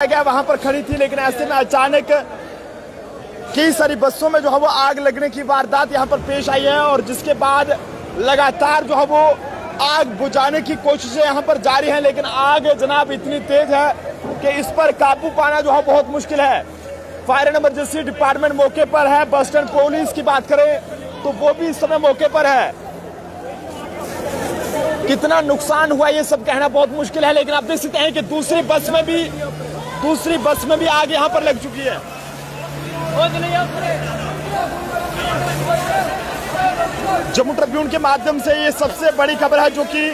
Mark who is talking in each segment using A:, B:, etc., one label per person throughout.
A: गया वहां पर खड़ी थी, लेकिन ऐसे में अचानक कई सारी बसों में जो है वो आग लगने की वारदात यहां पर पेश आई है और जिसके बाद लगातार जो है वो आग बुझाने की कोशिशें यहां पर जारी हैं, लेकिन आग जनाब इतनी तेज है कि इस पर काबू पाना जो है बहुत मुश्किल है। फायर एंड इमरजेंसी डिपार्टमेंट मौके पर है, बस स्टैंड पुलिस की बात करें तो वो भी इस समय मौके पर है। कितना नुकसान हुआ ये सब कहना बहुत मुश्किल है, लेकिन आप देख सकते हैं कि दूसरी बस में भी आग यहां पर लग चुकी है। जम्मू ट्रिब्यून के माध्यम से ये सबसे बड़ी खबर है जो कि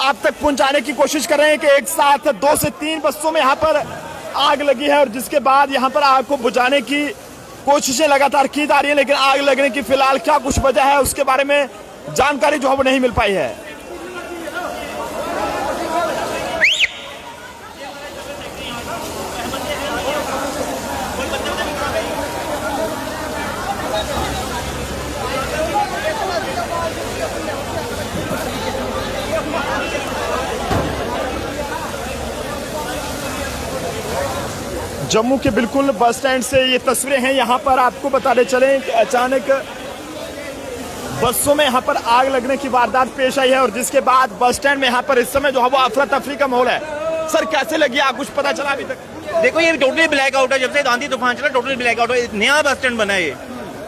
A: आप तक पहुंचाने की कोशिश कर रहे हैं कि एक साथ 2 से 3 बसों में यहां पर आग लगी है और जिसके बाद यहां पर आग को बुझाने की कोशिशें लगातार की जा रही है, लेकिन आग लगने की फिलहाल क्या कुछ वजह है उसके बारे में जानकारी जो है वो नहीं मिल पाई है। जम्मू के बिल्कुल बस स्टैंड से ये तस्वीरें हैं। यहाँ पर आपको बताते चलें कि अचानक बसों में यहाँ पर आग लगने की वारदात पेश आई है और जिसके बाद बस स्टैंड में यहाँ पर इस समय जो है वो अफरा तफरी का माहौल है। सर कैसे लगी आग, कुछ पता चला अभी तक?
B: देखो ये टोटली ब्लैक आउट है, जब से आंधी तूफान चला टोटली ब्लैक आउट है। नया बस स्टैंड बना है, ये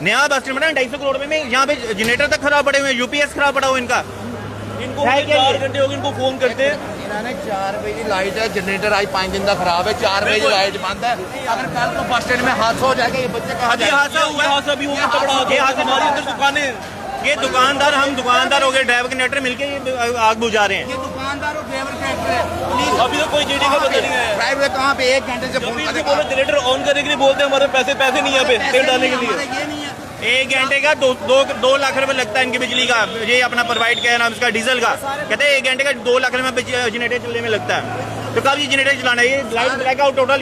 B: नया बस स्टैंड बना है 250 करोड़ में। यहाँ पे जनरेटर तक खराब पड़े हुए हैं, यूपीएस खराब पड़ा हुआ इनका।
C: इनको 4 घंटे हो गए इनको फोन करते हैं।
D: 4 बजे लाइट है, जनरेटर आज 5 दिन का खराब है, 4 बजे लाइट बंद है। अगर कल को बस स्टैंड में हादसा हो जाएगा ये बच्चे कहाँ जाएंगे?
B: हादसा हुआ है, हादसा भी हुआ बड़ा। ये हादसा हमारी अंदर दुकानें, ये दुकानदार, हम दुकानदार हो गए, ड्राइवर कंडक्टर मिलके ये आग बुझा रहे हैं।
D: ये दुकानदार और ड्राइवर कंडक्टर
C: अभी तो कोई जेडी का पता नहीं है।
D: ड्राइवर कहाँ पे 1 घंटे से फोन
C: बोले जनरेटर ऑन करने के लिए बोलते हैं, हमारे पैसे नहीं है यहाँ पे तेल डालने के लिए।
D: ये नहीं है
B: 1 घंटे का 2 लाख रुपए लगता है इनकी बिजली का, ये अपना प्रोवाइड किया नाम इसका डीजल का। कहते हैं 1 घंटे का 2 लाख रुपए जनरेटर चलने में लगता है। तो कब ये जनरेटर चलाना है? ये लाइट ब्लैक आउट टोटल।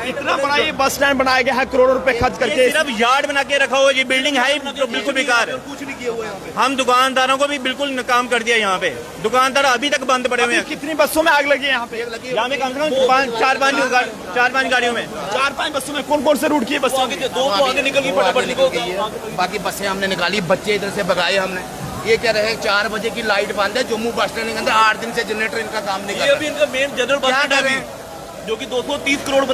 A: इतना बड़ा ये बस स्टैंड बनाया गया है करोड़ों रुपए खर्च करके,
B: सिर्फ यार्ड बना के रखा हुआ, ये बिल्डिंग है तो बिल्कुल बेकार है।
D: कुछ नहीं किया हुआ यहाँ पे।
B: हम दुकानदारों को भी बिल्कुल नाकाम कर दिया यहाँ पे। दुकानदार अभी तक बंद पड़े हुए हैं।
A: कितनी बसों में आग लगी है यहाँ पे?
B: यहाँ में कम से कम 4-5 गाड़ियों में,
A: 4-5 बसों में। कौन कौन से रूट की है बसों?
C: 2 तो आगे निकल गई, फटाफट निकल गई।
D: बाकी बसें हमने निकाली, बच्चे इधर से भगाए हमने। ये कह रहे हैं 4 बजे की लाइट बंद है, जम्मू बस स्टैंड के अंदर 8 दिन से जनरेटर इनका काम नहीं कर
C: ये
D: रहा।
C: अभी इनका मेन जनरल बस स्टैंड है जो कि 230 करोड़